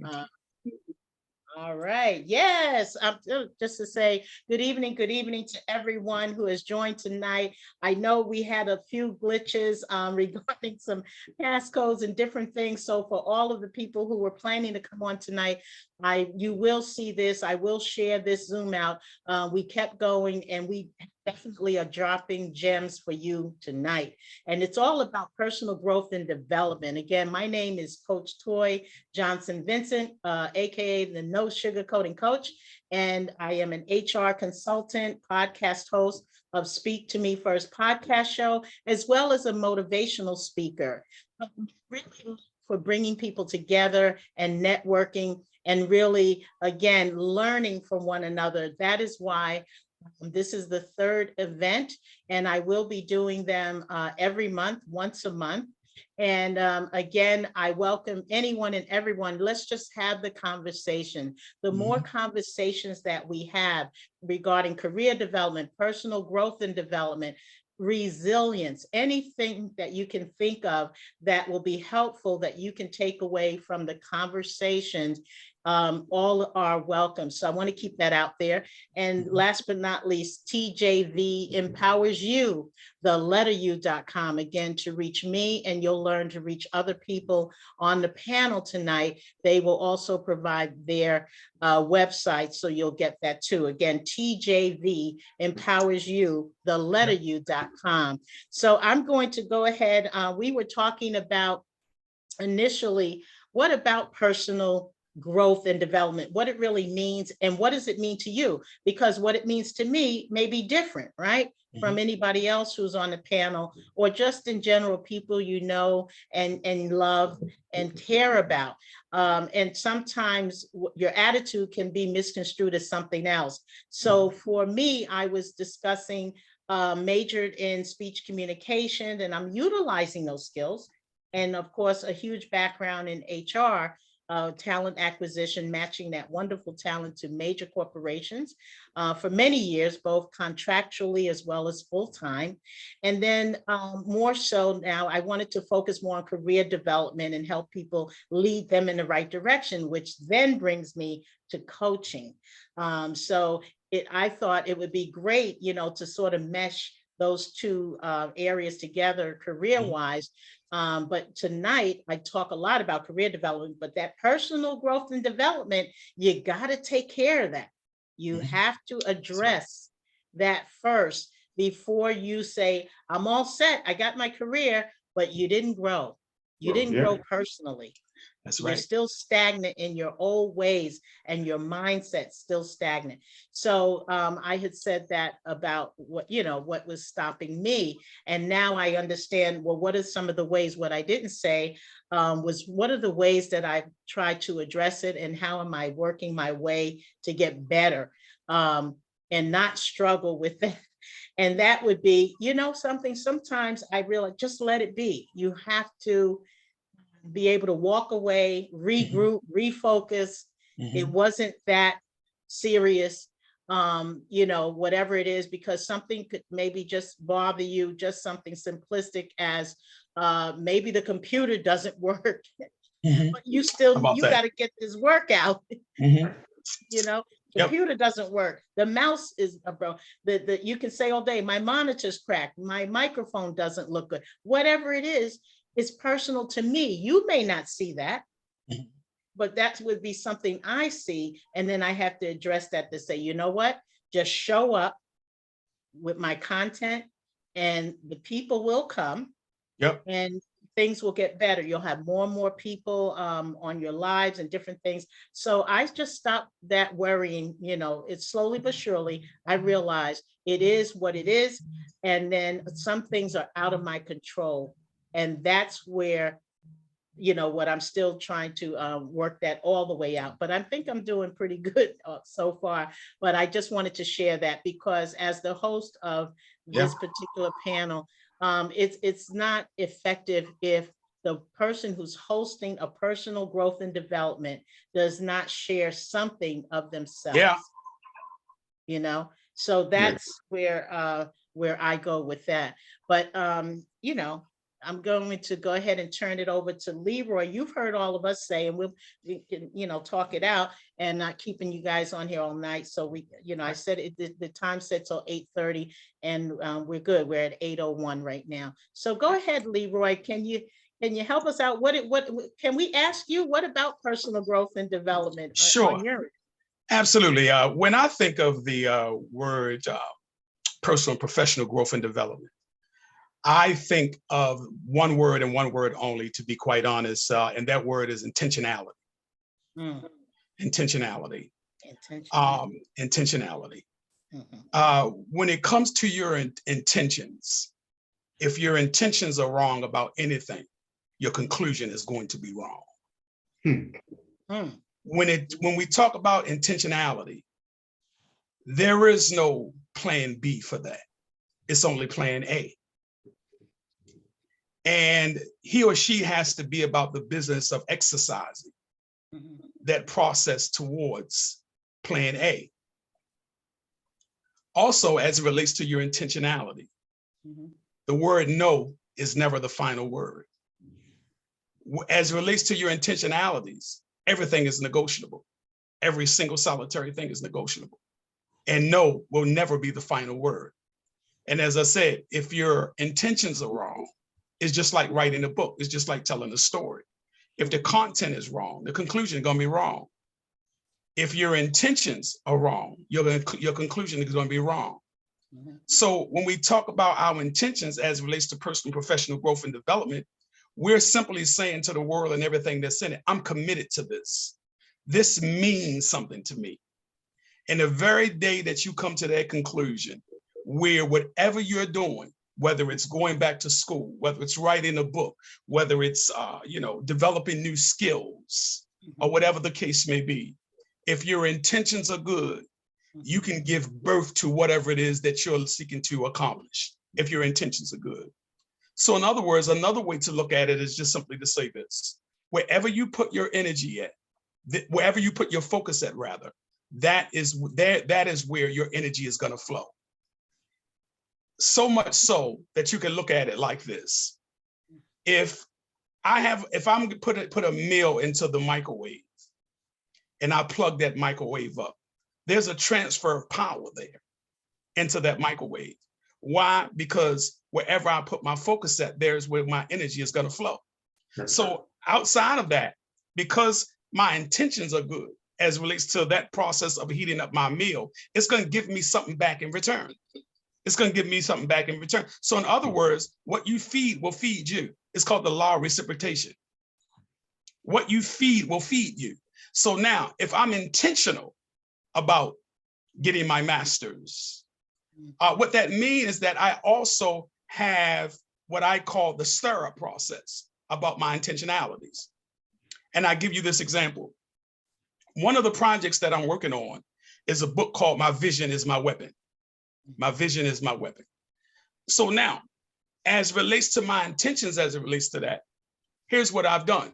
Uh, all right. Yes. Just to say good evening to everyone who has joined tonight. I know we had a few glitches regarding some passcodes and different things. So for all of the people who were planning to come on tonight, you will see this. I will share this Zoom out. We kept going and we definitely are dropping gems for you tonight. And it's all about personal growth and development. Again, my name is Coach Toy Johnson Vincent, AKA the No Sugarcoating Coach. And I am an HR consultant, podcast host of Speak to Me First podcast show, as well as a motivational speaker. Really for bringing people together and networking and really, again, learning from one another. That is why this is the third event, and I will be doing them every month, once a month. And again, I welcome anyone and everyone. Let's just have the conversation. The more conversations that we have regarding career development, personal growth and development, resilience, anything that you can think of that will be helpful that you can take away from the conversations, all are welcome. So I want to keep that out there. And last but not least, TJV empowers you, the letter u.com, again, to reach me, and you'll learn to reach other people on the panel tonight. They will also provide their website, so you'll get that too. Again, TJV empowers you, the letter u.com. So I'm going to go ahead. We were talking about initially, what about personal growth and development, what it really means, and what does it mean to you? Because what it means to me may be different, right? From anybody else who's on the panel, or just in general, people you know and love and care about. And sometimes your attitude can be misconstrued as something else. So for me, I was discussing, majored in speech communication, and I'm utilizing those skills. And of course, a huge background in HR, talent acquisition, matching that wonderful talent to major corporations for many years, both contractually as well as full-time. And then more so now, I wanted to focus more on career development and help people lead them in the right direction, which then brings me to coaching. I thought it would be great, to sort of mesh those two areas together career-wise. But tonight, I talk a lot about career development, but that personal growth and development, you got to take care of that. You have to address that first before you say, I'm all set, I got my career, but you didn't grow. You didn't grow personally. That's You're right. still stagnant in your old ways, and your mindset's still stagnant. So I had said that about what was stopping me. And now I understand, well, what are some of the ways? What I didn't say was, what are the ways that I've tried to address it, and how am I working my way to get better, and not struggle with that? And that would be, something sometimes I realize, just let it be. You have to be able to walk away, regroup, refocus. It wasn't that serious, whatever it is, because something could maybe just bother you, just something simplistic as maybe the computer doesn't work, but you got to get this workout. Computer doesn't work. The mouse is bro. You can say all day, my monitor's cracked, my microphone doesn't look good. Whatever it is personal to me. You may not see that, but that would be something I see. And then I have to address that to say, you know what? Just show up with my content, and the people will come. And things will get better. You'll have more and more people on your lives and different things. So I just stopped that worrying. It's slowly but surely, I realize it is what it is. And then some things are out of my control. And that's where, what I'm still trying to work that all the way out. But I think I'm doing pretty good so far. But I just wanted to share that, because as the host of this particular panel, it's not effective if the person who's hosting a personal growth and development does not share something of themselves. So that's where I go with that. But I'm going to go ahead and turn it over to Leroy. You've heard all of us say, and we can, talk it out, and not keeping you guys on here all night. So we, I said the time set till 8:30, and we're good. We're at 8:01 right now. So go ahead, Leroy. Can you help us out? What can we ask you? What about personal growth and development Sure. on your? Absolutely. When I think of the word personal and professional growth and development, I think of one word and one word only, to be quite honest, and that word is intentionality. Intentionality. Intentionality. When it comes to your intentions, if your intentions are wrong about anything, your conclusion is going to be wrong. When we talk about intentionality, there is no plan B for that. It's only plan A. And he or she has to be about the business of exercising that process towards plan A. Also, as it relates to your intentionality, the word no is never the final word. As it relates to your intentionalities, everything is negotiable. Every single solitary thing is negotiable. And no will never be the final word. And as I said, if your intentions are wrong, it's just like writing a book. It's just like telling a story. If the content is wrong, the conclusion is going to be wrong. If your intentions are wrong, your conclusion is going to be wrong. So when we talk about our intentions as it relates to personal and professional growth and development, we're simply saying to the world and everything that's in it, I'm committed to this. This means something to me. And the very day that you come to that conclusion, where whatever you're doing, whether it's going back to school, whether it's writing a book, whether it's developing new skills, or whatever the case may be, if your intentions are good, you can give birth to whatever it is that you're seeking to accomplish, if your intentions are good. So in other words, another way to look at it is just simply to say this: wherever you put your energy at, wherever you put your focus at, rather, that is where your energy is going to flow. So much so that you can look at it like this: if I'm put a meal into the microwave and I plug that microwave up, there's a transfer of power there into that microwave. Why? Because wherever I put my focus at, there's where my energy is going to flow. So outside of that, because my intentions are good as it relates to that process of heating up my meal, it's going to give me something back in return. It's going to give me something back in return. So in other words, what you feed will feed you. It's called the law of reciprocation. What you feed will feed you. So now, if I'm intentional about getting my master's, what that means is that I also have what I call the stir-up process about my intentionalities. And I give you this example. One of the projects that I'm working on is a book called My Vision is My Weapon. My vision is my weapon. So now, as it relates to my intentions, as it relates to that, here's what I've done.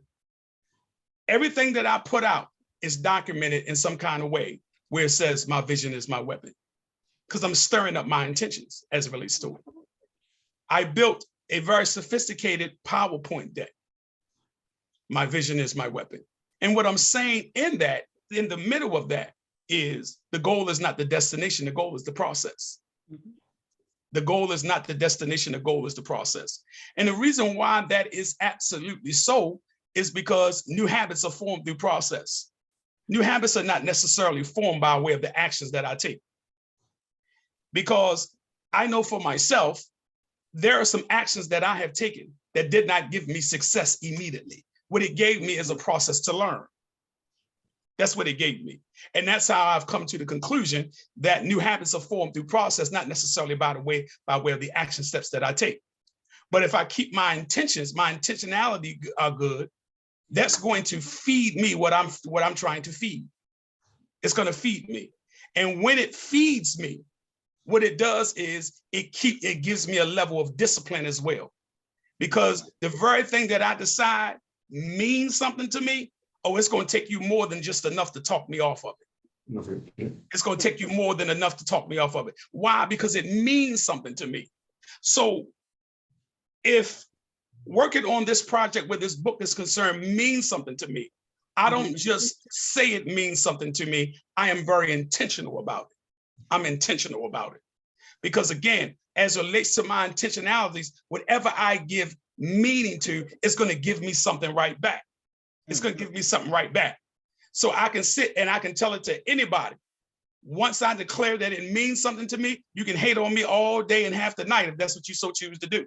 Everything that I put out is documented in some kind of way where it says my vision is my weapon, because I'm stirring up my intentions as it relates to it. I built a very sophisticated PowerPoint deck. My vision is my weapon. And what I'm saying in that, in the middle of that, is the goal is not the destination, the goal is the process. The goal is not the destination, the goal is the process. And the reason why that is absolutely so is because new habits are formed through process. New habits are not necessarily formed by way of the actions that I take. Because I know for myself, there are some actions that I have taken that did not give me success immediately. What it gave me is a process to learn. That's what it gave me. And that's how I've come to the conclusion that new habits are formed through process, not necessarily by way of the action steps that I take. But if I keep my intentions, my intentionality are good, that's going to feed me what I'm trying to feed. It's going to feed me. And when it feeds me, what it does is it gives me a level of discipline as well. Because the very thing that I decide means something to me, oh, it's going to take you more than just enough to talk me off of it. It's going to take you more than enough to talk me off of it. Why? Because it means something to me. So if working on this project where this book is concerned means something to me. I don't just say it means something to me. I am very intentional about it. I'm intentional about it. Because again, as it relates to my intentionalities, whatever I give meaning to, it's going to give me something right back. It's going to give me something right back. So I can sit and I can tell it to anybody. Once I declare that it means something to me, you can hate on me all day and half the night if that's what you so choose to do.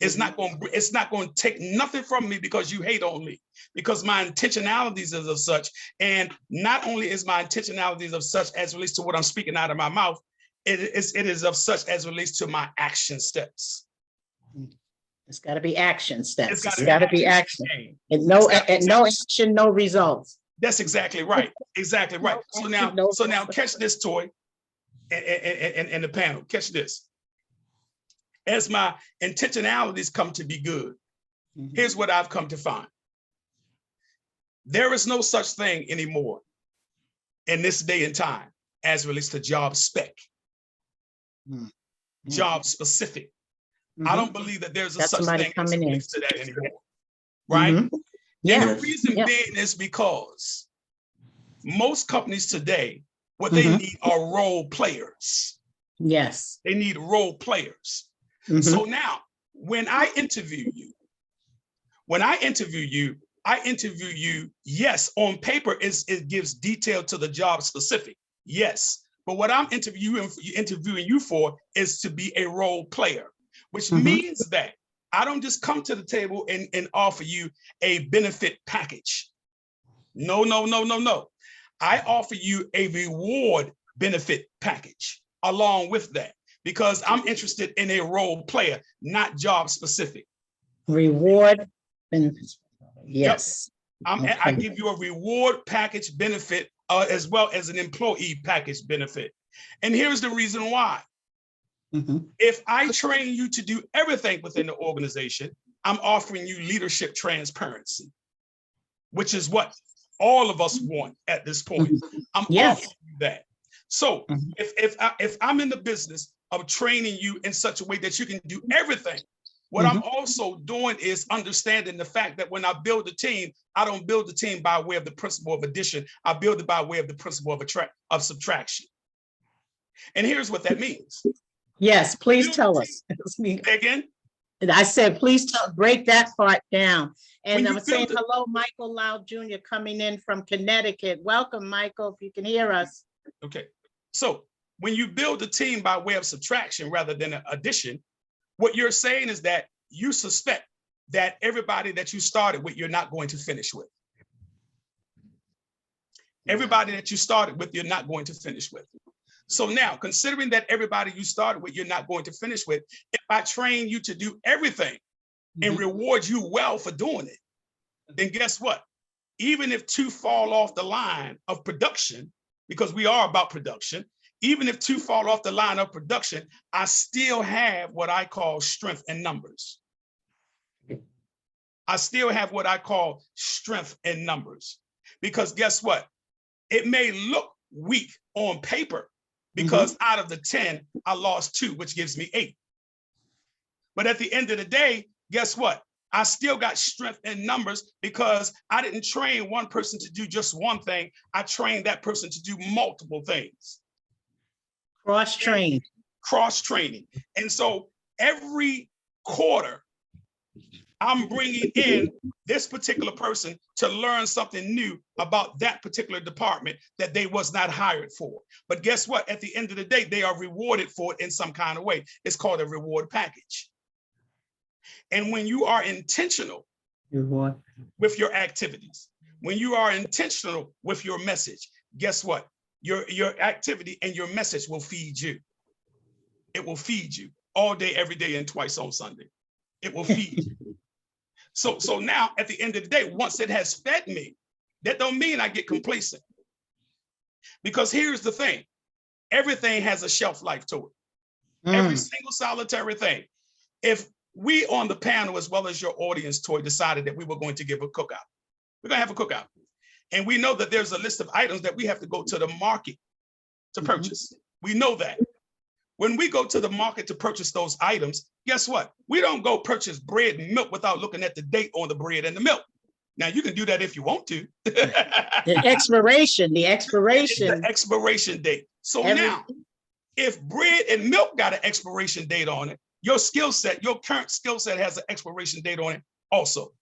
It's not going to take nothing from me because you hate on me, because my intentionalities is of such. And not only is my intentionalities of such as relates to what I'm speaking out of my mouth, it is of such as relates to my action steps. It's got to be action steps. It's It's got to be action. And no action, no results. That's exactly right. Exactly right. So now catch this, Toy, and the panel. Catch this. As my intentionalities come to be good, here's what I've come to find. There is no such thing anymore in this day and time as relates to job spec, job specific. I don't believe that there's a such thing as relates to that anymore, right? Yeah. And the reason being is because most companies today, what they need are role players. Yes. They need role players. So now, when I interview you, yes, on paper, it gives detail to the job specific, yes. But what I'm interviewing you for is to be a role player, which means that I don't just come to the table and offer you a benefit package. No. I offer you a reward benefit package along with that, because I'm interested in a role player, not job specific. Reward benefits. Yes. Yep. I give you a reward package benefit as well as an employee package benefit. And here's the reason why. If I train you to do everything within the organization, I'm offering you leadership transparency, which is what all of us want at this point. I'm offering you that. So if I'm in the business of training you in such a way that you can do everything, what I'm also doing is understanding the fact that when I build a team, I don't build the team by way of the principle of addition. I build it by way of the principle of subtraction. And here's what that means. Yes, please tell us. Again? I said, please break that part down. And I'm saying hello, Michael Loud Jr. coming in from Connecticut. Welcome, Michael, if you can hear us. Okay. So when you build a team by way of subtraction rather than addition, what you're saying is that you suspect that everybody that you started with, you're not going to finish with. Everybody that you started with, you're not going to finish with. So now, considering that everybody you started with, you're not going to finish with, if I train you to do everything and reward you well for doing it, then guess what? Even if two fall off the line of production, because we are about production, even if two fall off the line of production, I still have what I call strength in numbers. I still have what I call strength in numbers. Because guess what? It may look weak on paper because out of the 10, I lost 2, which gives me 8. But at the end of the day, guess what? I still got strength in numbers because I didn't train one person to do just one thing. I trained that person to do multiple things. Cross-training. Cross-training. And so every quarter, I'm bringing in this particular person to learn something new about that particular department that they was not hired for. But guess what? At the end of the day, they are rewarded for it in some kind of way. It's called a reward package. And when you are intentional with your activities, when you are intentional with your message, guess what? Your activity and your message will feed you. It will feed you all day, every day, and twice on Sunday. It will feed you. So now at the end of the day, once it has fed me, that don't mean I get complacent. Because here's the thing, everything has a shelf life to it. Every single solitary thing. If we on the panel, as well as your audience, Toy, decided that we were going to give a cookout, we're gonna have a cookout. And we know that there's a list of items that we have to go to the market to purchase. We know that. When we go to the market to purchase those items, guess what? We don't go purchase bread and milk without looking at the date on the bread and the milk. Now you can do that if you want to. The expiration. The expiration date. So now, if bread and milk got an expiration date on it, your skill set, your current skill set has an expiration date on it also.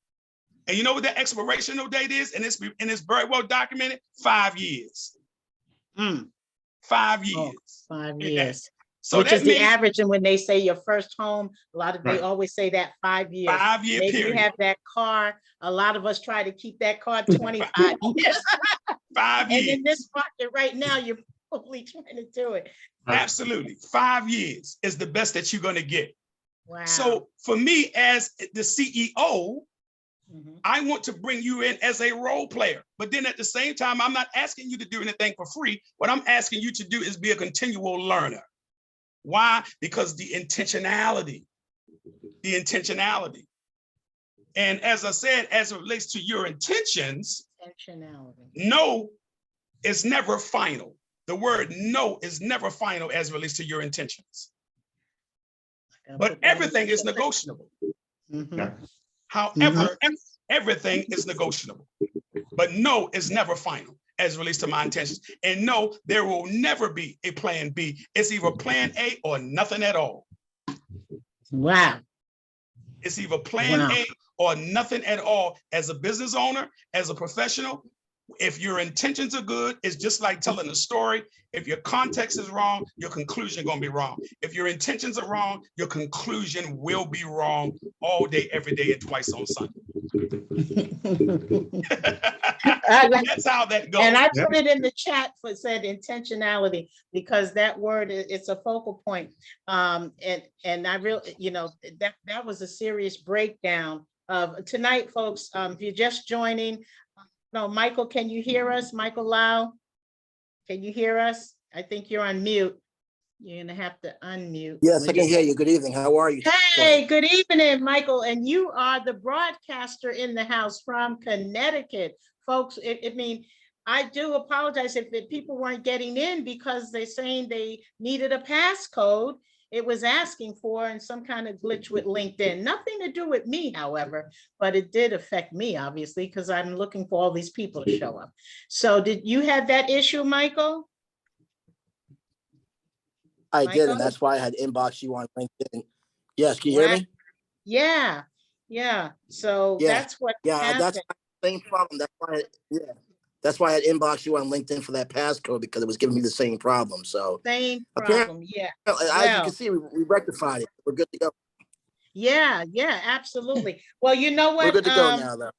And you know what that expiration date is? And it's very well documented, 5 years. 5 years. Oh, 5 years. So which is the average. And when they say your first home, a lot of, they always say that 5 years. 5 year Maybe period. you have that car. A lot of us try to keep that car 25 years. 5 years. And in this market right now, you're probably trying to do it. Absolutely. 5 years is the best that you're going to get. Wow. So for me as the CEO, I want to bring you in as a role player, but then at the same time, I'm not asking you to do anything for free. What I'm asking you to do is be a continual learner. Why? Because the intentionality. And as I said, as it relates to your intentions, no is never final. The word no is never final as it relates to your intentions. But everything is negotiable. However, everything is negotiable. But no is never final as it relates to my intentions. And no, there will never be a plan B. It's either plan A or nothing at all. Wow. It's either plan A or nothing at all. As a business owner, as a professional, if your intentions are good, it's just like telling a story. If your context is wrong, your conclusion gonna be wrong. If your intentions are wrong, your conclusion will be wrong all day, every day, and twice on Sunday. That's how that goes. And I put it in the chat for said intentionality, because that word, it's a focal point. And I really, that was a serious breakdown of tonight, folks. If you're just joining, no, Michael, can you hear us? Michael Lau, can you hear us? I think you're on mute. You're gonna have to unmute. Yes, I can hear you. Good evening. How are you? Hey, good evening, Michael. And you are the broadcaster in the house from Connecticut. Folks, I do apologize if people weren't getting in because they're saying they needed a passcode. It was asking for and some kind of glitch with LinkedIn. Nothing to do with me, however, but it did affect me, obviously, because I'm looking for all these people to show up. So did you have that issue, Michael? I did, and that's why I had inboxed you on LinkedIn. Yes, can you hear me? Yeah. So that's what happened. That's the same problem. That's why I had inboxed you on LinkedIn for that passcode, because it was giving me the same problem. So same problem, yeah. As you can see, we rectified it. We're good to go. Yeah, absolutely. Well, you know what? We're good to go now, though.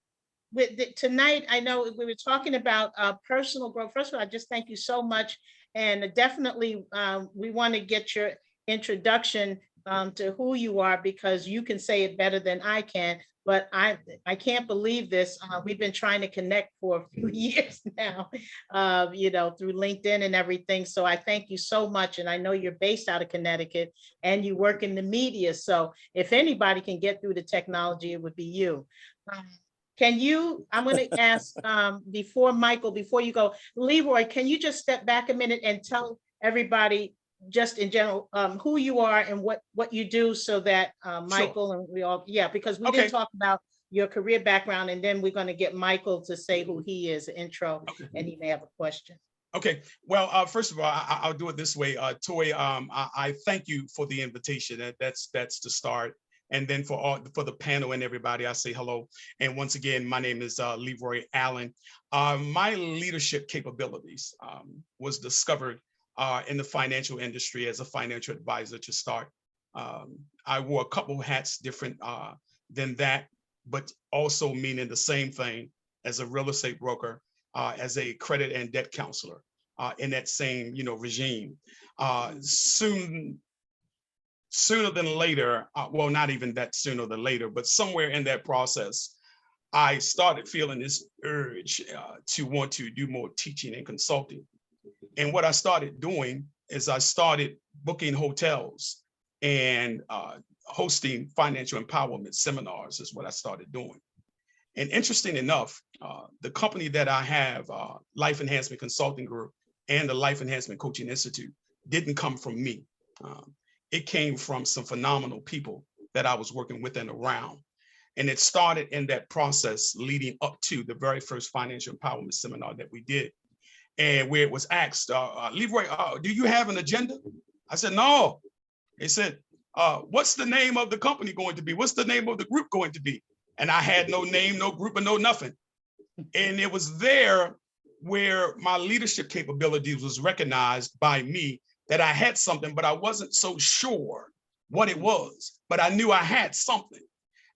Tonight, I know we were talking about personal growth. First of all, I just thank you so much. And definitely, we want to get your introduction to who you are, because you can say it better than I can. But I can't believe this. We've been trying to connect for a few years now, through LinkedIn and everything. So I thank you so much. And I know you're based out of Connecticut and you work in the media. So if anybody can get through the technology, it would be you. I'm going to ask before you go, Leroy, can you just step back a minute and tell everybody just in general who you are and what you do, so that Michael and we all, because we didn't talk about your career background, and then we're going to get Michael to say who he is, intro, and he may have a question. Okay, well, first of all, I'll do it this way. Toy, I thank you for the invitation. That's the start. And then for the panel and everybody, I say hello. And once again, my name is Leroy Allen. My leadership capabilities was discovered in the financial industry as a financial advisor to start. I wore a couple hats different than that, but also meaning the same thing as a real estate broker, as a credit and debt counselor in that same regime. Sooner than later, well, not even that sooner than later, but somewhere in that process, I started feeling this urge to want to do more teaching and consulting. And what I started doing is I started booking hotels and hosting financial empowerment seminars is what I started doing. And interesting enough, the company that I have, Life Enhancement Consulting Group and the Life Enhancement Coaching Institute, didn't come from me. It came from some phenomenal people that I was working with and around. And it started in that process leading up to the very first financial empowerment seminar that we did. And where it was asked, Leroy, do you have an agenda? I said, no. They said, what's the name of the company going to be? What's the name of the group going to be? And I had no name, no group, and no nothing. And it was there where my leadership capabilities was recognized by me, that I had something, but I wasn't so sure what it was, but I knew I had something.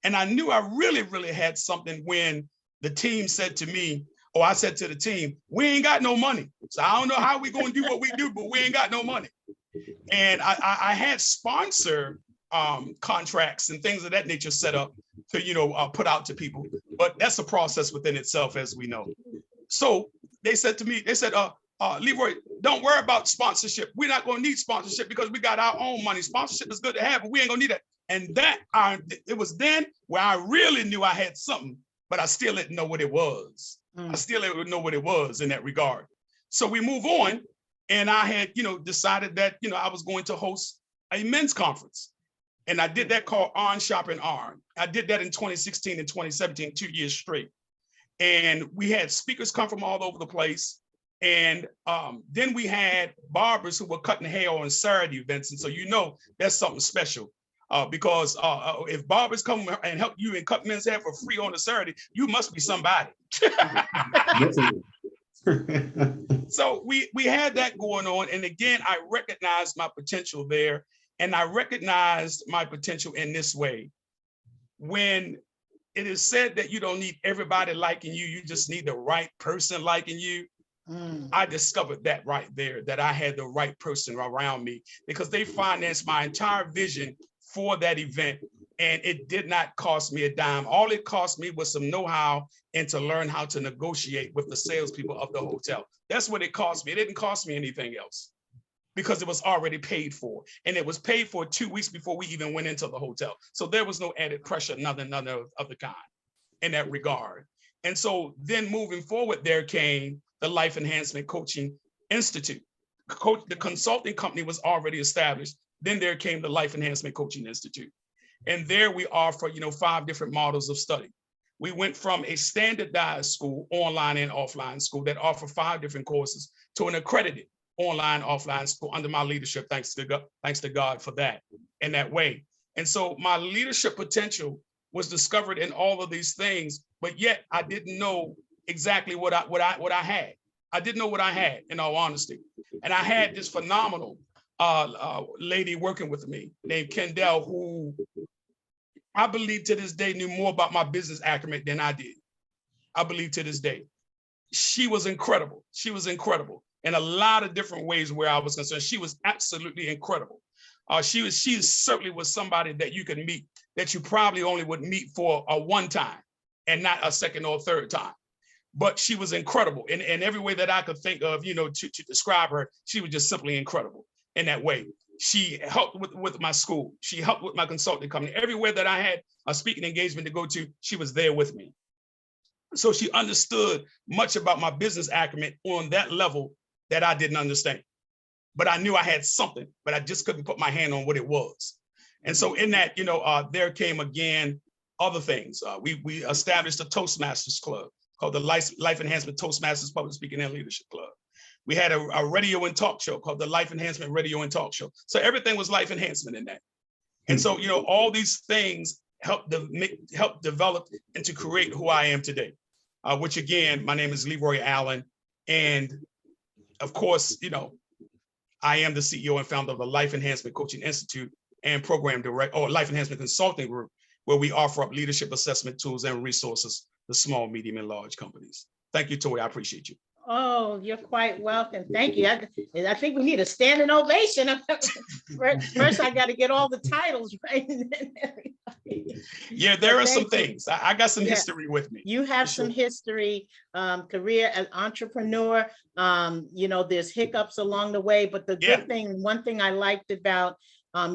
And I knew I really, really had something when the team said to me, or I said to the team, we ain't got no money. So I don't know how we going to do what we do, but we ain't got no money. And I had sponsor contracts and things of that nature set up to, put out to people, but that's a process within itself, as we know. So they said to me, they said, Leroy, don't worry about sponsorship. We're not going to need sponsorship because we got our own money. Sponsorship is good to have, but we ain't gonna need that. And it was then where I really knew I had something, but I still didn't know what it was. I still didn't know what it was in that regard. So we move on, and I had, decided that, I was going to host a men's conference. And I did that called On Shop and Arm. I did that in 2016 and 2017, 2 years straight. And we had speakers come from all over the place. And then we had barbers who were cutting hair on Saturday events. And so, that's something special because if barbers come and help you and cut men's hair for free on a Saturday, you must be somebody. So we had that going on. And again, I recognized my potential there. And I recognized my potential in this way. When it is said that you don't need everybody liking you, you just need the right person liking you. I discovered that right there, that I had the right person around me because they financed my entire vision for that event. And it did not cost me a dime. All it cost me was some know-how and to learn how to negotiate with the salespeople of the hotel. That's what it cost me. It didn't cost me anything else because it was already paid for. And it was paid for 2 weeks before we even went into the hotel. So there was no added pressure, none of the kind in that regard. And so then moving forward, there came the Life Enhancement Coaching Institute. The consulting company was already established. Then there came the Life Enhancement Coaching Institute. And there we offer, 5 different models of study. We went from a standardized school, online and offline school that offer 5 different courses to an accredited online, offline school under my leadership, thanks to God for that in that way. And so my leadership potential was discovered in all of these things, but yet I didn't know exactly what I had. I didn't know what I had, in all honesty. And I had this phenomenal lady working with me named Kendall, who I believe to this day knew more about my business acumen than I did. I believe to this day. She was incredible. She was incredible in a lot of different ways where I was concerned. She was absolutely incredible. She certainly was somebody that you could meet, that you probably only would meet for a one time and not a second or third time. But she was incredible in every way that I could think of, to describe her. She was just simply incredible in that way. She helped with my school. She helped with my consulting company. Everywhere that I had a speaking engagement to go to, she was there with me. So she understood much about my business acumen on that level that I didn't understand. But I knew I had something, but I just couldn't put my hand on what it was. And so in that, there came again other things. We established a Toastmasters Club called the Life Enhancement Toastmasters Public Speaking and Leadership Club. We had a radio and talk show called the Life Enhancement Radio and Talk Show. So everything was life enhancement in that. And so, all these things helped develop and to create who I am today, which again, my name is Leroy Allen. And of course, I am the CEO and founder of the Life Enhancement Coaching Institute and Program Director, or Life Enhancement Consulting Group, where we offer up leadership assessment tools and resources to small, medium, and large companies. Thank you, Toy. I appreciate you. Oh, you're quite welcome. Thank you. I think we need a standing ovation. First, I got to get all the titles right. Yeah, there are some things. I got some history with me. You have some history, career as entrepreneur. There's hiccups along the way, but the good thing, one thing I liked about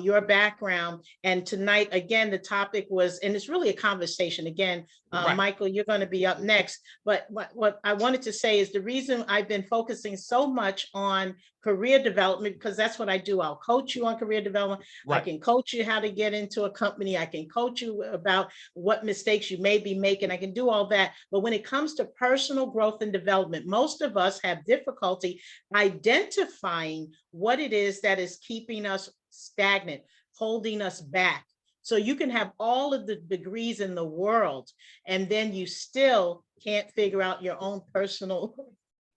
your background. And tonight, again, the topic was, and it's really a conversation. Again, Right. Michael, you're going to be up next. But what I wanted to say is the reason I've been focusing so much on career development, because that's what I do. I'll coach you on career development. I Right. can coach you how to get into a company. I can coach you about what mistakes you may be making. I can do all that. But when it comes to personal growth and development, most of us have difficulty identifying what it is that is keeping us stagnant, holding us back. So you can have all of the degrees in the world, and then you still can't figure out your own personal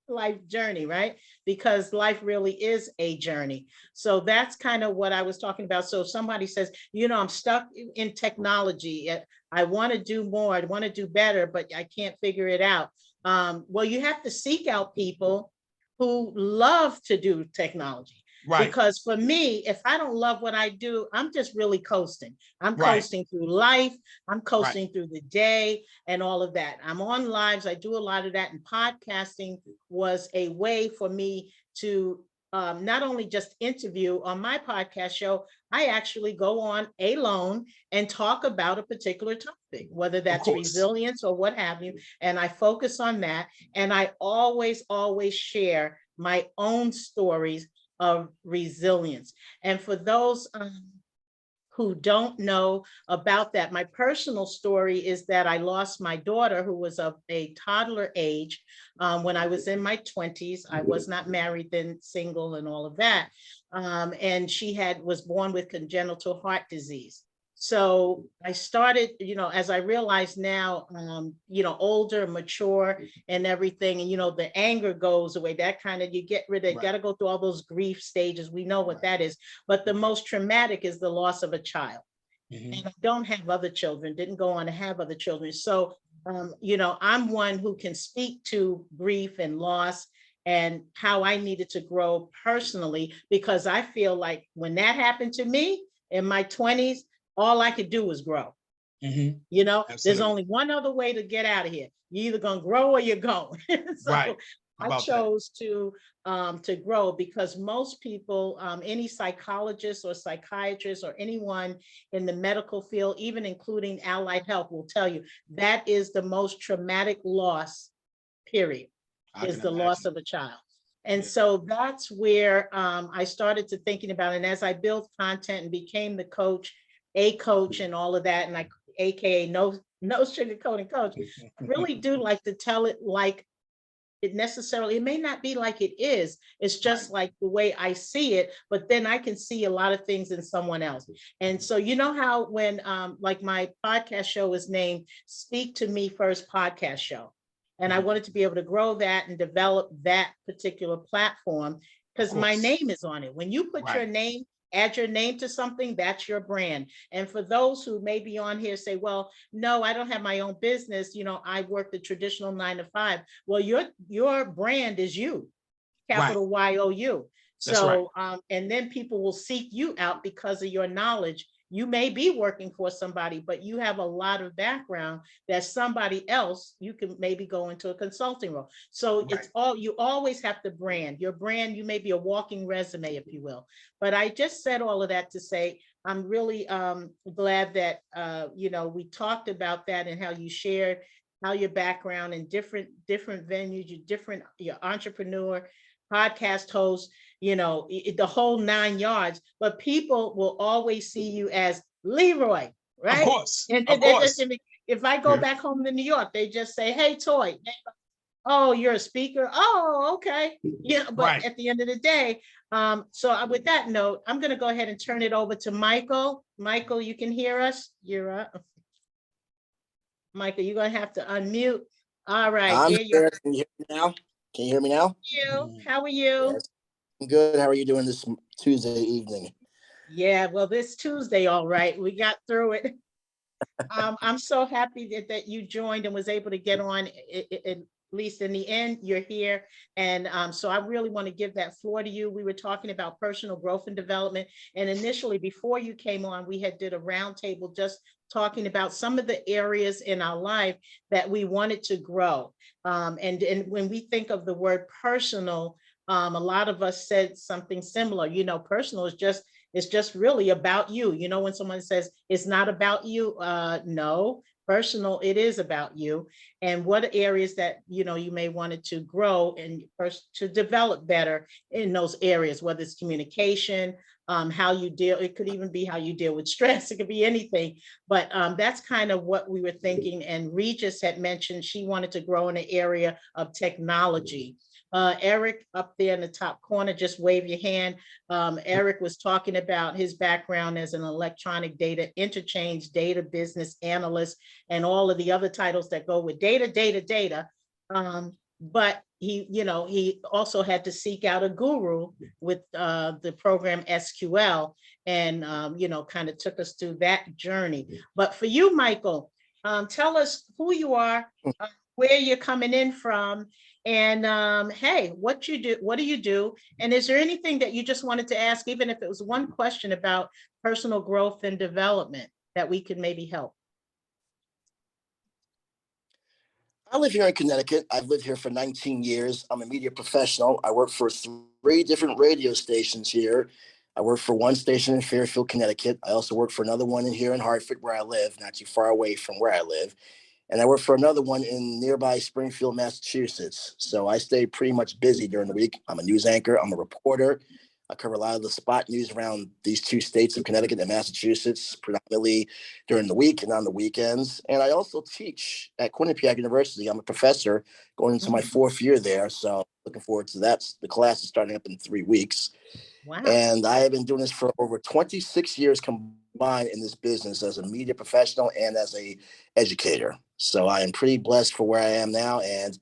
life journey, right? Because life really is a journey. So that's kind of what I was talking about. So if somebody says, I'm stuck in technology, I want to do more, I want to do better, but I can't figure it out. Well, you have to seek out people who love to do technology. Right. Because for me, if I don't love what I do, I'm just really coasting. I'm Right. coasting through life. I'm coasting through the day and all of that. I'm on lives. I do a lot of that. And podcasting was a way for me to not only just interview on my podcast show, I actually go on alone and talk about a particular topic, whether that's resilience or what have you. And I focus on that. And I always share my own stories of resilience. And for those who don't know about that, my personal story is that I lost my daughter, who was of a toddler age, when I was in my 20s. I was not married then, single and all of that. And she was born with congenital heart disease. So I started, as I realize now, older, mature and everything, and, the anger goes away, that kind of, you get rid of, got to go through all those grief stages. We know what that is. But the most traumatic is the loss of a child. And I don't have other children, didn't go on to have other children. So, I'm one who can speak to grief and loss and how I needed to grow personally, because I feel like when that happened to me in my 20s, all I could do was grow. There's only one other way to get out of here. You're either going to grow or you're going. So I chose to grow, because most people, any psychologist or psychiatrist or anyone in the medical field, even including allied health, will tell you that is the most traumatic loss, period, is the loss of a child. And so that's where I started to thinking about, and as I built content and became the coach and all of that, and I, AKA no sugarcoating coach, really do like to tell it like it necessarily, it may not be like it is. It's just like the way I see it, but then I can see a lot of things in someone else. And so, how when like my podcast show is named Speak to Me First Podcast Show. And I wanted to be able to grow that and develop that particular platform, because my name is on it. When you put your name, add your name to something, that's your brand. And for those who may be on here say, well, no, I don't have my own business. I work the traditional 9 to 5. Well, your brand is you, capital YOU. So, and then people will seek you out because of your knowledge. You may be working for somebody, but you have a lot of background that somebody else, you can maybe go into a consulting role. So it's you always have to brand your brand. You may be a walking resume, if you will. But I just said all of that to say, I'm really glad that, we talked about that and how you shared how your background in different venues, your entrepreneur, podcast host, the whole 9 yards, but people will always see you as Leroy, right? Of course. And of course. if I go back home to New York, they just say, hey, Toy, oh, you're a speaker. Oh, okay. But at the end of the day, so with that note, I'm going to go ahead and turn it over to Michael. Michael, you can hear us? You're up. Michael, you're going to have to unmute. All right. I'm here. Can you hear me now? Can you hear me now? How are you? Yes. I'm good. How are you doing this Tuesday evening? Yeah, well, this Tuesday, all right. We got through it. I'm so happy that you joined and was able to get on, at least in the end, you're here. And so I really want to give that floor to you. We were talking about personal growth and development. And initially, before you came on, we did a roundtable just talking about some of the areas in our life that we wanted to grow. And when we think of the word personal, a lot of us said something similar. Personal is just It's just really about you. You know, when someone says it's not about you, no, personal, it is about you. And what areas that, you know, you may want it to grow and first to develop better in those areas, whether it's communication, how you deal, it could even be how you deal with stress. It could be anything, but that's kind of what we were thinking. And Regis had mentioned she wanted to grow in the area of technology. Eric up there in the top corner, just wave your hand. Eric was talking about his background as an electronic data interchange, data business analyst, and all of the other titles that go with data. But he, you know, he also had to seek out a guru with the program SQL, and you know, kind of took us through that journey. But for you, Michael, tell us who you are, where you're coming in from, and hey, what you do, what do you do? And is there anything that you just wanted to ask, even if it was one question about personal growth and development that we could maybe help? I live here in Connecticut. I've lived here for 19 years. I'm a media professional. I work for 3 different radio stations here. I work for one station in Fairfield, Connecticut. I also work for another one in here in Hartford, where I live, not too far away from where I live. And I work for another one in nearby Springfield, Massachusetts. So I stay pretty much busy during the week. I'm a news anchor. I'm a reporter. I cover a lot of the spot news around these 2 states of Connecticut and Massachusetts, predominantly during the week and on the weekends. And I also teach at Quinnipiac University. I'm a professor going into my 4th year there. So looking forward to that. The class is starting up in 3 weeks. Wow. And I have been doing this for over 26 years combined in this business as a media professional and as a educator. So I am pretty blessed for where I am now. And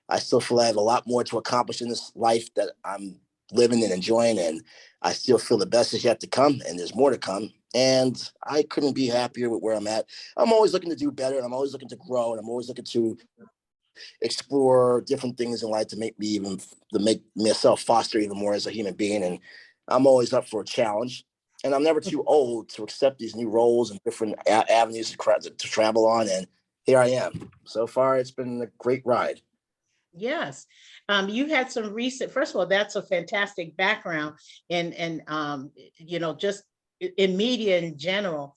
I still feel I have a lot more to accomplish in this life that I'm living and enjoying. And I still feel the best is yet to come, and there's more to come. And I couldn't be happier with where I'm at. I'm always looking to do better, and I'm always looking to grow, and I'm always looking to explore different things in life to make myself foster even more as a human being. And I'm always up for a challenge. And I'm never too old to accept these new roles and different avenues to travel on. And here I am. So far, it's been a great ride. Yes. You had some recent, first of all, that's a fantastic background and you know, just in media in general,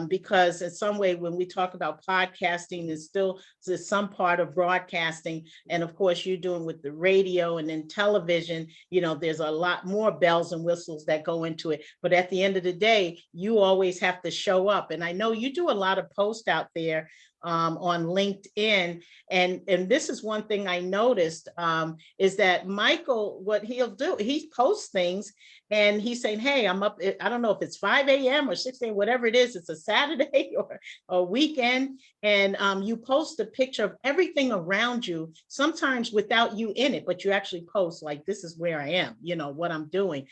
because in some way, when we talk about podcasting, there's some part of broadcasting. And of course, you're doing with the radio and then television, you know, there's a lot more bells and whistles that go into it. But at the end of the day, you always have to show up. And I know you do a lot of posts out there on LinkedIn. And this is one thing I noticed is that Michael, what he'll do, he posts things and he's saying, hey, I'm up, I don't know if it's 5 a.m. or 6 a.m., whatever it is, it's a Saturday or a weekend. And you post a picture of everything around you, sometimes without you in it, but you actually post like, this is where I am, you know, what I'm doing.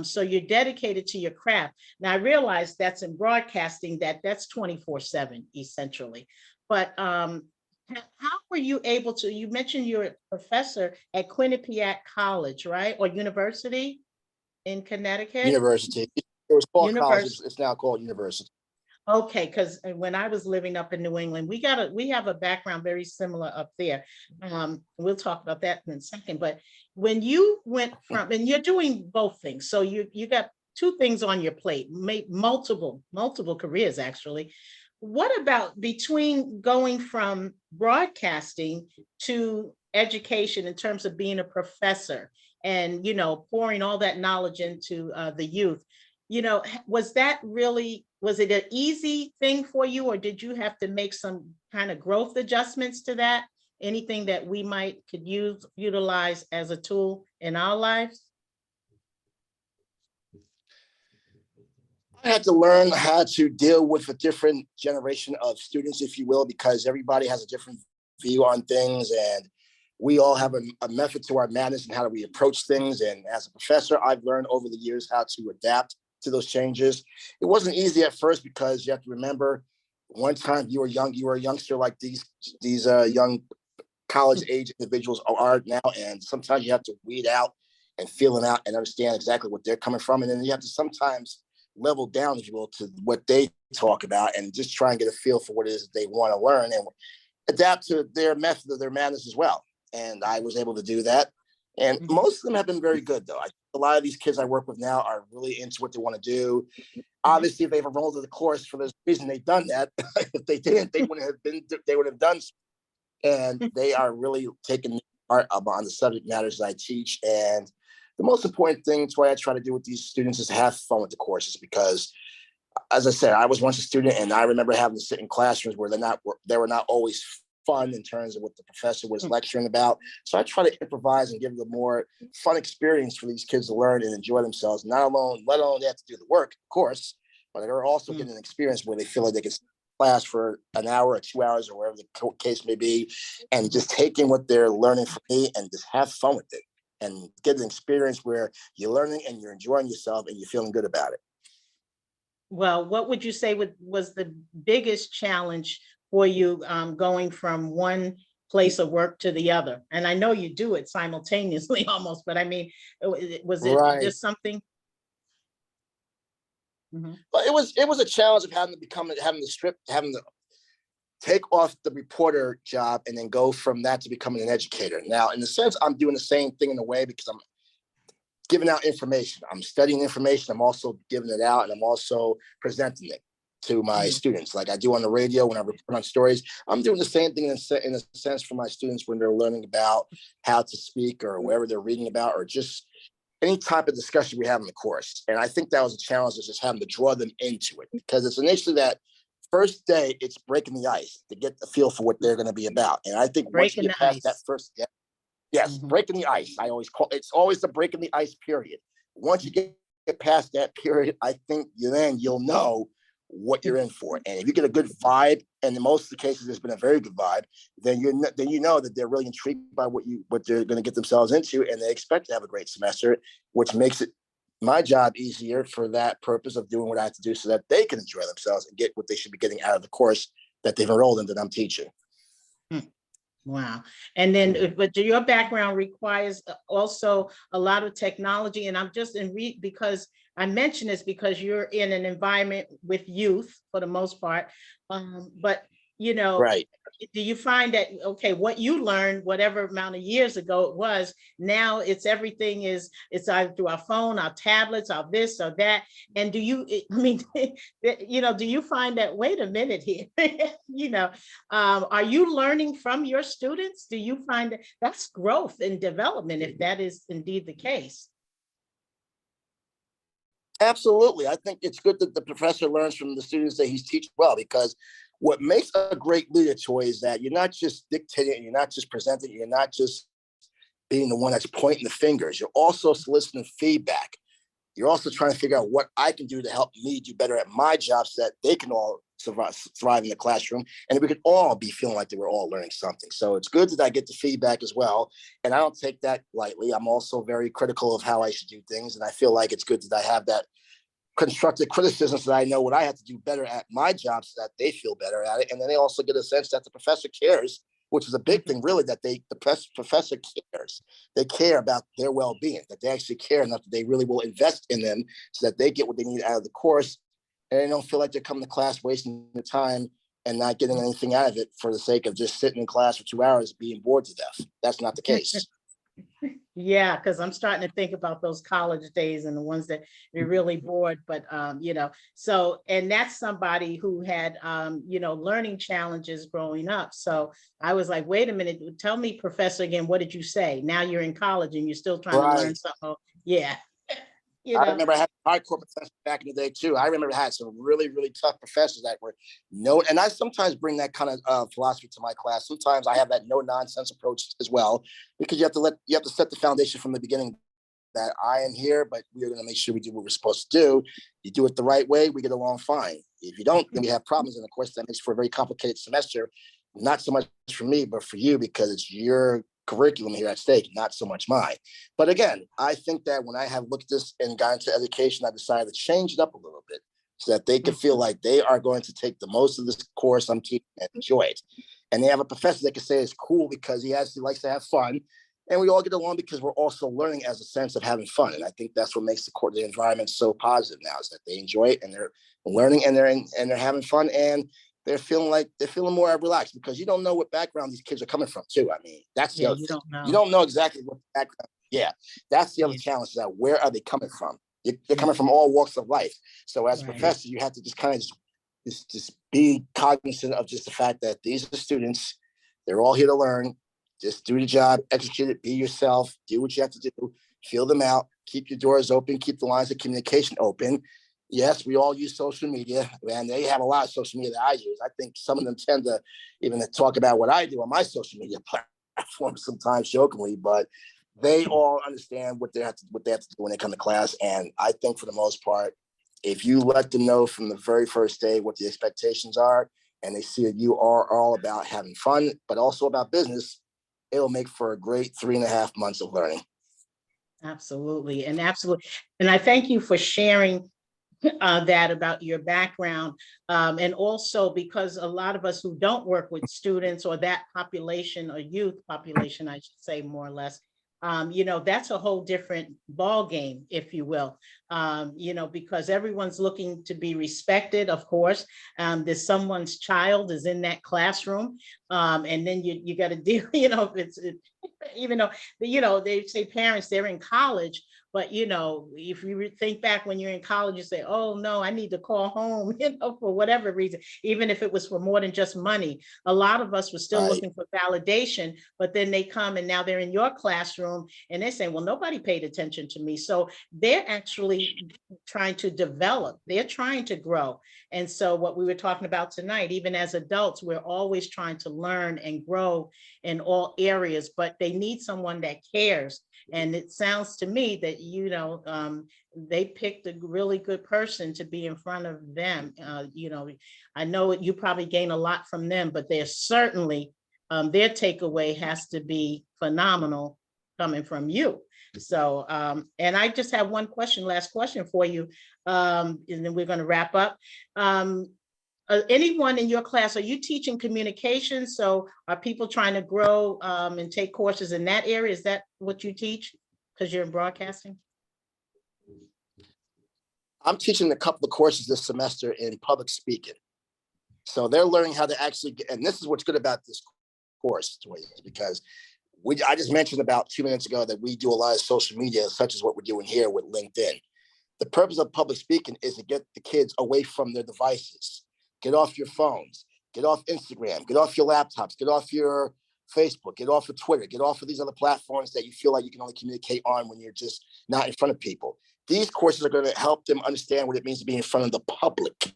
So you're dedicated to your craft. Now I realize that's in broadcasting, that's 24/7 essentially. But how were you able to, you mentioned you're a professor at Quinnipiac College, right? Or university in Connecticut? University. It was called college. University. It's now called university. Okay, because when I was living up in New England, we have a background very similar up there. We'll talk about that in a second. But when you went from, and you're doing both things, so you got 2 things on your plate, multiple careers actually. What about between going from broadcasting to education in terms of being a professor and, you know, pouring all that knowledge into the youth? You know, was it an easy thing for you, or did you have to make some kind of growth adjustments to that? Anything that we could utilize as a tool in our lives? I had to learn how to deal with a different generation of students, if you will, because everybody has a different view on things, and we all have a method to our madness and how do we approach things. And as a professor, I've learned over the years how to adapt to those changes. It wasn't easy at first because you have to remember, one time you were a youngster like these young college age individuals are now, and sometimes you have to weed out and feel them out and understand exactly what they're coming from, and then you have to sometimes level down, if you will, to what they talk about and just try and get a feel for what it is that they want to learn and adapt to their method of their madness as well. And I was able to do that. And most of them have been very good, though. a lot of these kids I work with now are really into what they want to do. Mhm. Obviously, if they've enrolled in the course for this reason, they've done that. If they didn't, they would have done so. And they are really taking part on the subject matters that I teach. And the most important thing, it's what I try to do with these students, is have fun with the courses, because as I said, I was once a student, and I remember having to sit in classrooms where they were not always fun in terms of what the professor was lecturing about. So I try to improvise and give them a more fun experience for these kids to learn and enjoy themselves. Let alone they have to do the work, of course, but they're also getting an experience where they feel like they can class for an hour or 2 hours or whatever the case may be, and just taking what they're learning from me and just have fun with it and get an experience where you're learning and you're enjoying yourself and you're feeling good about it. Well, what would you say was the biggest challenge for you going from one place of work to the other? And I know you do it simultaneously almost, but I mean, was it Right. just something? Mhm. But it was a challenge of having to take off the reporter job and then go from that to becoming an educator. Now, in a sense, I'm doing the same thing in a way, because I'm giving out information. I'm studying information. I'm also giving it out, and I'm also presenting it to my students, like I do on the radio when I report on stories. I'm doing the same thing in a sense for my students when they're learning about how to speak or wherever they're reading about, or just any type of discussion we have in the course. And I think that was a challenge, is just having to draw them into it, because it's initially that first day, it's breaking the ice to get the feel for what they're going to be about. And I think once you Breaking get the past that ice. first day, yes, breaking the ice. I always call it's always the breaking the ice period. Once you get past that period, I think you'll know what you're in for. And if you get a good vibe, and in most of the cases there's been a very good vibe, then you know that they're really intrigued by what they're going to get themselves into, and they expect to have a great semester, which makes it my job easier for that purpose of doing what I have to do so that they can enjoy themselves and get what they should be getting out of the course that they've enrolled in that I'm teaching. Wow. And then, but your background requires also a lot of technology. And I'm just because I mention this because you're in an environment with youth for the most part. But, you know, Right. do you find that, okay, what you learned, whatever amount of years ago it was, now it's either through our phone, our tablets, our this or that. And do you, I mean, do you find that, wait a minute here, are you learning from your students? Do you find that's growth and development, if that is indeed the case? Absolutely. I think it's good that the professor learns from the students that he's teaching well, because what makes a great leader, Toy, is that you're not just dictating, you're not just presenting, you're not just being the one that's pointing the fingers. You're also soliciting feedback. You're also trying to figure out what I can do to help me do better at my job so that they can all thrive in the classroom, and we could all be feeling like they were all learning something. So it's good that I get the feedback as well. And I don't take that lightly. I'm also very critical of how I should do things. And I feel like it's good that I have that constructive criticism so that I know what I have to do better at my job so that they feel better at it. And then they also get a sense that the professor cares, which is a big thing, really, that the professor cares. They care about their well-being, that they actually care enough that they really will invest in them so that they get what they need out of the course. And they don't feel like they're coming to class wasting their time and not getting anything out of it for the sake of just sitting in class for 2 hours being bored to death. That's not the case. Yeah, because I'm starting to think about those college days and the ones that you're really bored, but so, and that's somebody who had learning challenges growing up. So I was like, wait a minute, tell me, professor, again, what did you say? Now you're in college and you're still trying to learn something. Yeah. I remember I had hardcore professors back in the day too. I remember I had some really, really tough professors that were and I sometimes bring that kind of philosophy to my class. Sometimes I have that no nonsense approach as well, because you have to set the foundation from the beginning that I am here, but we're going to make sure we do what we're supposed to do. You do it the right way, we get along fine. If you don't, then we have problems. And of course, that makes for a very complicated semester, not so much for me, but for you, because it's your curriculum here at stake, not so much mine. But again, I think that when I have looked at this and got into education, I decided to change it up a little bit so that they can feel like they are going to take the most of this course I'm teaching and enjoy it. And they have a professor that can say it's cool because he likes to have fun. And we all get along because we're also learning as a sense of having fun. And I think that's what makes the environment so positive now, is that they enjoy it and they're learning and they're having fun, and they're feeling more relaxed, because you don't know what background these kids are coming from too. I mean, that's the other thing. You don't know exactly what background Yeah, that's the other Yeah. challenge, is that where are they coming from? They're coming from all walks of life. So as a Right. professor, you have to just kind of just be cognizant of just the fact that these are the students, they're all here to learn. Just do the job, execute it, be yourself, do what you have to do, feel them out, keep your doors open, keep the lines of communication open. Yes, we all use social media, and they have a lot of social media that I use. I think some of them tend to even talk about what I do on my social media platform sometimes jokingly, but they all understand what they have to do when they come to class. And I think for the most part, if you let them know from the very first day what the expectations are, and they see that you are all about having fun, but also about business, it'll make for a great 3.5 months of learning. Absolutely. And absolutely. And I thank you for sharing that about your background. And also because a lot of us who don't work with students or that population or youth population, I should say more or less, that's a whole different ball game, if you will, because everyone's looking to be respected, of course. There's someone's child is in that classroom, and then you got to deal, even though, they say parents, they're in college, but if you think back when you're in college, you say, oh no, I need to call home, for whatever reason, even if it was for more than just money. A lot of us were still looking for validation, but then they come and now they're in your classroom and they're saying, well, nobody paid attention to me. So they're actually trying to develop, they're trying to grow. And so what we were talking about tonight, even as adults, we're always trying to learn and grow in all areas, but they need someone that cares. And it sounds to me that, they picked a really good person to be in front of them. I know you probably gain a lot from them, but they're certainly, their takeaway has to be phenomenal coming from you. So, and I just have one question, last question for you, and then we're going to wrap up. Anyone in your class, are you teaching communication? So are people trying to grow and take courses in that area? Is that what you teach? Because you're in broadcasting? I'm teaching a couple of courses this semester in public speaking. So they're learning how to actually get, and this is what's good about this course, because I just mentioned about 2 minutes ago that we do a lot of social media, such as what we're doing here with LinkedIn. The purpose of public speaking is to get the kids away from their devices. Get off your phones, get off Instagram, get off your laptops, get off your Facebook, get off of Twitter, get off of these other platforms that you feel like you can only communicate on when you're just not in front of people. These courses are going to help them understand what it means to be in front of the public,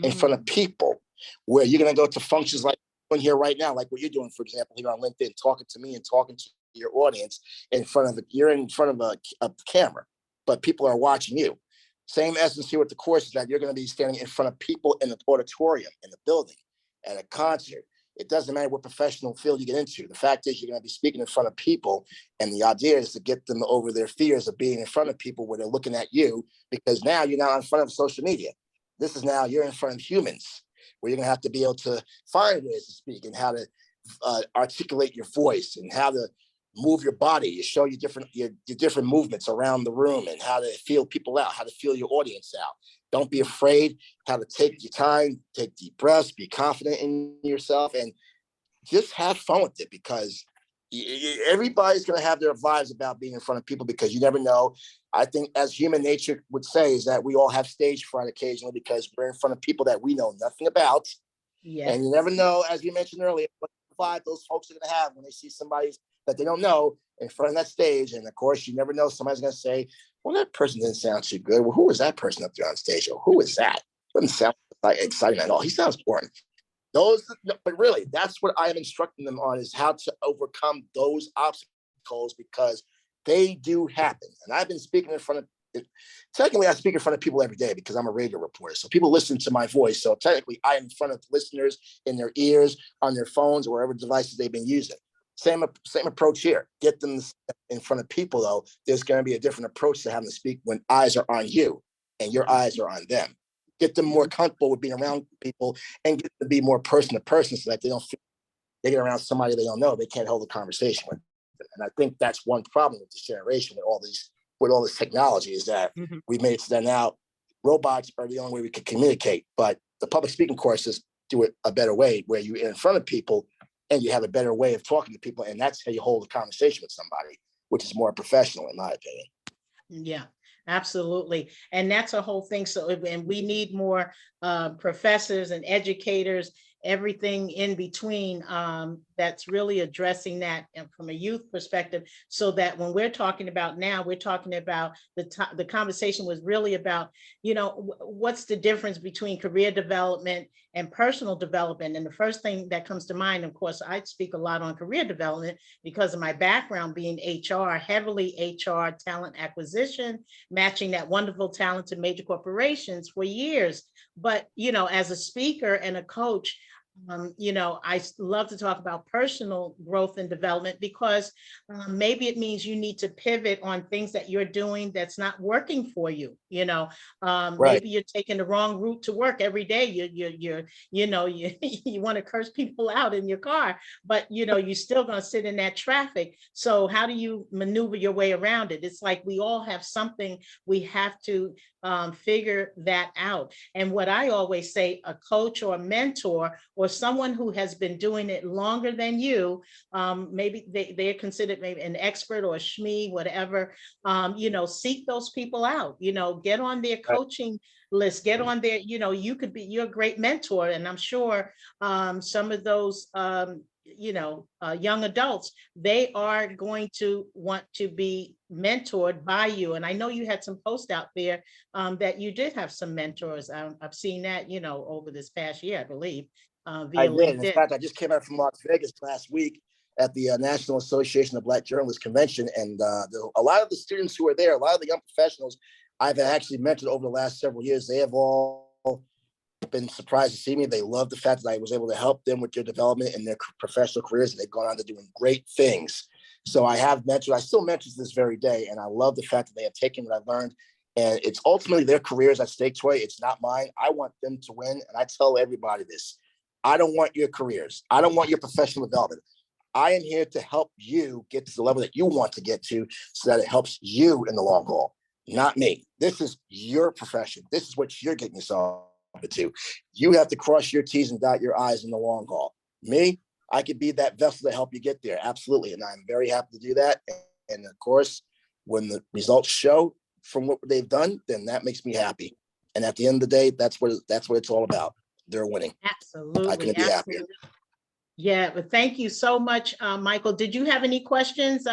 in front of people, where you're going to go to functions like one here right now, like what you're doing, for example, here on LinkedIn, talking to me and talking to your audience you're in front of a camera, but people are watching you. Same essence here with the course is that you're going to be standing in front of people in the auditorium, in the building, at a concert. It doesn't matter what professional field you get into. The fact is you're going to be speaking in front of people, and the idea is to get them over their fears of being in front of people where they're looking at you, because now you're not in front of social media. This is now you're in front of humans, where you're going to have to be able to find ways to speak and how to articulate your voice and how to move your body. You show your different movements around the room and how to feel people out, how to feel your audience out. Don't be afraid, how to take your time, take deep breaths, be confident in yourself, and just have fun with it, because everybody's going to have their vibes about being in front of people, because you never know. I think as human nature would say is that we all have stage fright occasionally, because we're in front of people that we know nothing about. Yes. And you never know, as we mentioned earlier, what vibe those folks are going to have when they see somebody that they don't know in front of that stage. And of course, you never know, somebody's going to say, well, that person didn't sound too good. Well, who is that person up there on stage? Or who is that? Doesn't sound like exciting at all. He sounds boring. But really, that's what I am instructing them on, is how to overcome those obstacles, because they do happen. And I've been speaking in front of, technically I speak in front of people every day because I'm a radio reporter. So people listen to my voice. So technically I am in front of listeners, in their ears, on their phones, or whatever devices they've been using. Same approach here. Get them in front of people, though. There's going to be a different approach to having to speak when eyes are on you and your eyes are on them. Get them more comfortable with being around people and get them to be more person to person, so that they don't feel they get around somebody they don't know, they can't hold a conversation with them. And I think that's one problem with this generation, with all this technology, is that we've made it so that now robots are the only way we can communicate. But the public speaking courses do it a better way, where you're in front of people and you have a better way of talking to people, and that's how you hold a conversation with somebody. which is more professional in my opinion. Yeah, absolutely. And that's a whole thing. So, and we need more professors and educators, everything in between, that's really addressing that and from a youth perspective, so that when we're talking about now, we're talking about the conversation was really about, what's the difference between career development and personal development. And the first thing that comes to mind, of course, I speak a lot on career development because of my background being HR, heavily HR, talent acquisition, matching that wonderful talent to major corporations for years. But, as a speaker and a coach, I love to talk about personal growth and development because maybe it means you need to pivot on things that you're doing that's not working for you. Right. Maybe you're taking the wrong route to work every day. You want to curse people out in your car, but you're still going to sit in that traffic. So how do you maneuver your way around it? It's like we all have something we have to figure that out. And what I always say, a coach or a mentor or someone who has been doing it longer than you, maybe they're considered maybe an expert or a SME, whatever, seek those people out, get on their coaching list, get on there, you're a great mentor. And I'm sure some of those young adults, they are going to want to be mentored by you. And I know you had some posts out there that you did have some mentors. I've seen that, over this past year, I believe, via I did. LinkedIn. In fact, I just came out from Las Vegas last week at the National Association of Black Journalists Convention. And a lot of the students who are there, a lot of the young professionals I've actually mentored over the last several years, they have all been surprised to see me. They love the fact that I was able to help them with their development in their professional careers, and they've gone on to doing great things. So I have mentored, I still mentor to this very day, and I love the fact that they have taken what I've learned, and it's ultimately their careers at stake, Toy. It's not mine. I want them to win, and I tell everybody this. I don't want your careers. I don't want your professional development. I am here to help you get to the level that you want to get to so that it helps you in the long haul, not me. This is your profession. This is what you're getting yourself into. You have to cross your T's and dot your I's in the long haul. Me, I could be that vessel to help you get there. Absolutely. And I'm very happy to do that. And of course, when the results show from what they've done, then that makes me happy. And at the end of the day, that's what it's all about. They're winning. Absolutely. I couldn't be happier. Yeah, but thank you so much, Michael. Did you have any questions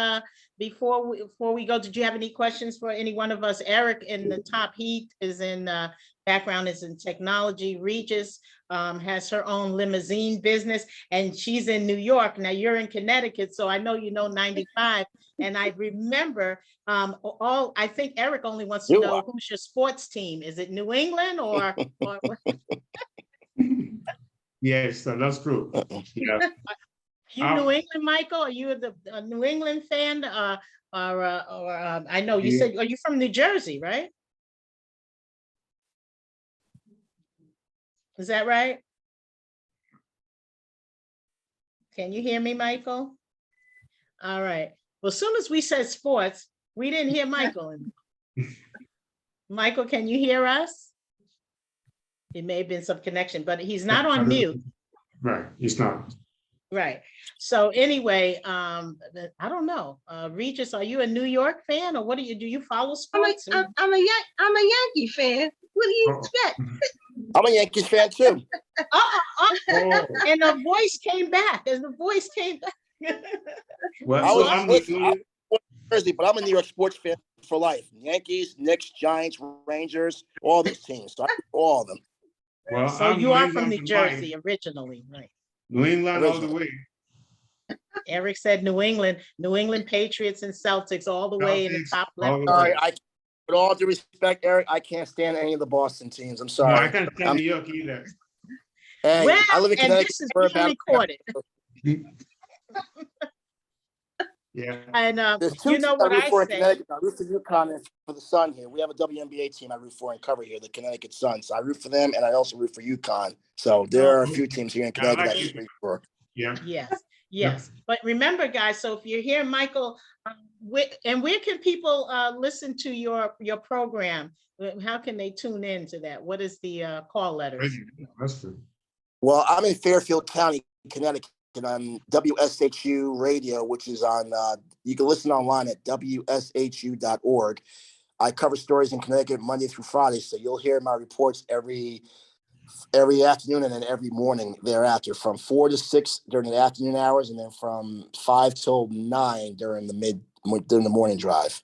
before we go? Did you have any questions for any one of us? Eric in the top, he is in background is in technology. Regis has her own limousine business, and she's in New York. Now you're in Connecticut, so I know 95. And I remember I think Eric only wants to know who's your sports team. Is it New England or Yes, that's true. Yeah. you New England, Michael? Are you a New England fan? Or I know you said, are you from New Jersey, right? Is that right? Can you hear me, Michael? All right. Well, as soon as we said sports, we didn't hear Michael. Michael, can you hear us? It may have been some connection, but he's not on mute. Right, he's not. Right. So anyway, I don't know. Regis, are you a New York fan, or what do you follow sports? I'm a Yankee fan. What do you expect? I'm a Yankees fan too. And the voice came back. Well, I'm Jersey, but I'm a New York sports fan for life. Yankees, Knicks, Giants, Rangers, all these teams. So I all of them. Well, so you are from New Jersey originally, right? New England all the way. Eric said New England Patriots and Celtics all the way in the top left. Sorry, with all due respect, Eric, I can't stand any of the Boston teams. I'm sorry. No, I can't stand New York either. Hey, well, I live in Connecticut. This is being recorded. Yeah. And there's two teams what I root for in say? Connecticut. I root for UConn and for the Sun here. We have a WNBA team I root for and cover here, the Connecticut Sun. So I root for them, and I also root for UConn. So there are a few teams here in Connecticut I root for. Yeah. Yes. But remember, guys, so if you're here, Michael, where can people listen to your program? How can they tune in to that? What is the call letters? That's true. Well, I'm in Fairfield County, Connecticut. and on WSHU radio, which is on, you can listen online at WSHU.org. I cover stories in Connecticut Monday through Friday, so you'll hear my reports every afternoon and then every morning thereafter, from 4 to 6 during the afternoon hours, and then from 5 till 9 during the morning drive.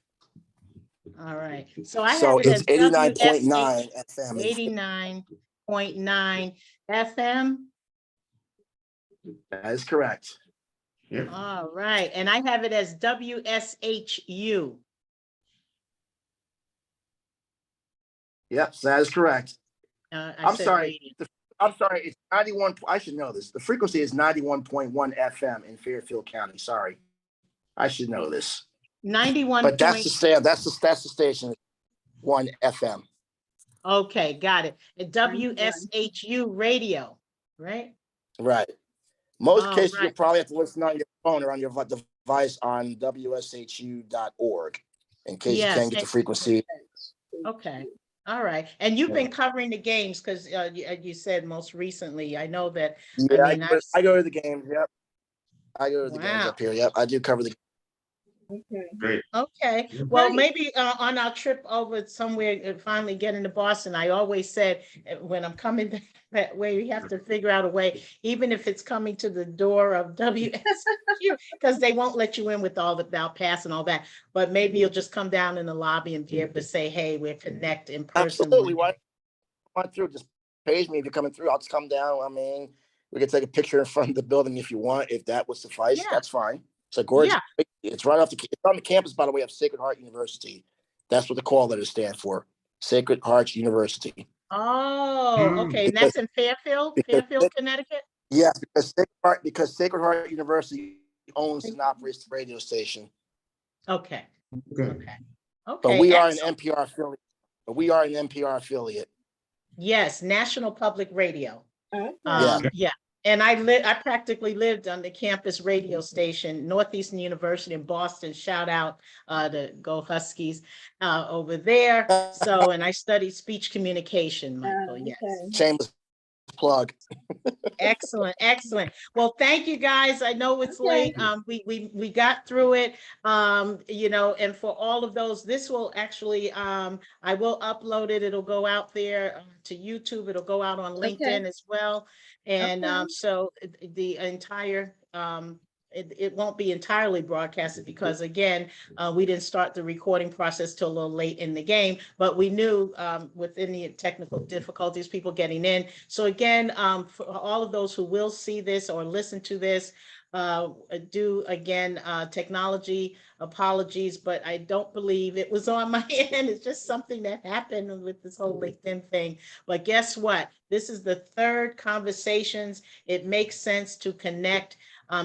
All right. So I have So it as it's 89.9 WSH FM. 89.9 FM. That is correct. Yep. All right. And I have it as WSHU. Yep, so that is correct. I I'm said sorry. radio. I'm sorry. It's 91. I should know this. The frequency is 91.1 FM in Fairfield County. Sorry, I should know this. 91. But that's the station. 1 FM. Okay, got it. WSHU radio, right? Right. Most All cases, you'll right. probably have to listen on your phone or on your device on WSHU.org in case you Yes, can't get the frequency. Okay. All right. And you've been covering the games because you said most recently. I know that. Yeah, I mean, I go to the games. Yep. I go to the games Wow. up here. Yep. I do cover the. Okay. Great. Okay, Yeah. well, Right. maybe on our trip over somewhere, finally getting to Boston, I always said, when I'm coming that way, we have to figure out a way, even if it's coming to the door of WSU, because they won't let you in without pass and all that. But maybe you'll just come down in the lobby and be able to say, hey, we're connect in person. Absolutely. Why through? Just page me if you're coming through. I'll just come down. I mean, we can take a picture in front of the building if you want. If that would suffice, Yeah. that's fine. It's a gorgeous. Yeah. It's right off it's on the campus, by the way, of Sacred Heart University. That's what the call letters stand for. Sacred Heart University. Oh, okay, and that's in Fairfield, Connecticut? Yeah, because Sacred Heart University owns and operates the radio station. Okay, Okay. okay. But Okay, we are an excellent. NPR affiliate. Yes, National Public Radio. Okay. Yeah, and I practically lived on the campus radio station, Northeastern University in Boston. Shout out to Go Huskies over there. So, and I studied speech communication, Michael. Yes. Okay. Shameless plug. Excellent, excellent. Well, thank you guys. I know it's Okay. late. We got through it. And for all of those, this will actually I will upload it. It'll go out there to YouTube. It'll go out on LinkedIn as well. And Okay. so the entire it won't be entirely broadcasted because again, we didn't start the recording process till a little late in the game, but we knew within the technical difficulties, people getting in. So again, for all of those who will see this or listen to this, technology apologies, but I don't believe it was on my end. It's just something that happened with this whole LinkedIn thing. But guess what? This is the third conversations. It makes sense to connect.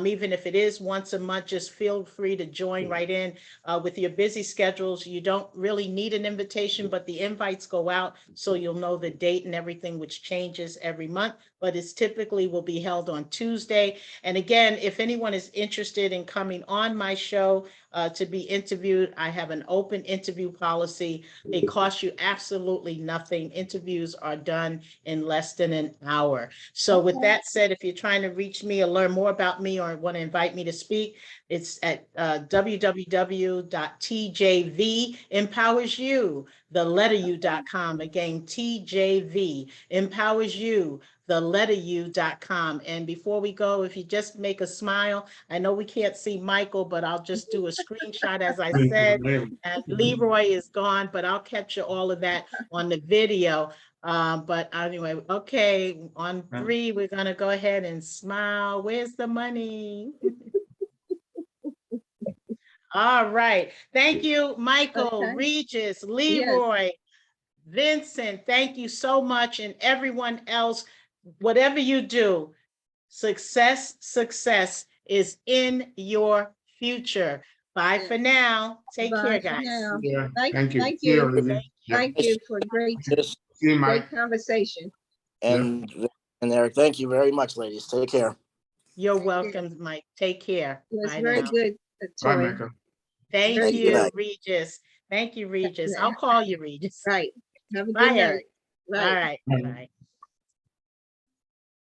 Even if it is once a month, just feel free to join right in with your busy schedules. You don't really need an invitation, but the invites go out so you'll know the date and everything, which changes every month, but it's typically will be held on Tuesday. And again, if anyone is interested in coming on my show to be interviewed, I have an open interview policy. It costs you absolutely nothing. Interviews are done in less than an hour. So with that said, if you're trying to reach me or learn more about me or want to invite me to speak, it's at www.tjvempowersyou, the letter u.com. Again, TJV empowers you, the letter u.com. And before we go, if you just make a smile, I know we can't see Michael, but I'll just do a screenshot as I said. And Leroy is gone, but I'll capture all of that on the video. But anyway, okay, on 3, we're gonna go ahead and smile. Where's the money? All right. Thank you, Michael, Okay. Regis, Leroy, Vincent. Thank you so much. And everyone else, whatever you do, success is in your future. Bye for now. Take Bye care, for guys. now. Yeah. Thank you. See you, Olivia. Yep. Thank you for great Yes. See you, Mike. conversation. And Eric, thank you very much, ladies. Take care. You're Thank you. welcome, Mike. Take care. It was Bye very now. good, Bye, Tori. Michael. Thank Very you, good. Regis. Thank you, Regis. I'll call you, Regis. Right. Have a good Bye, night. Eric. Right. All right. Bye. Bye.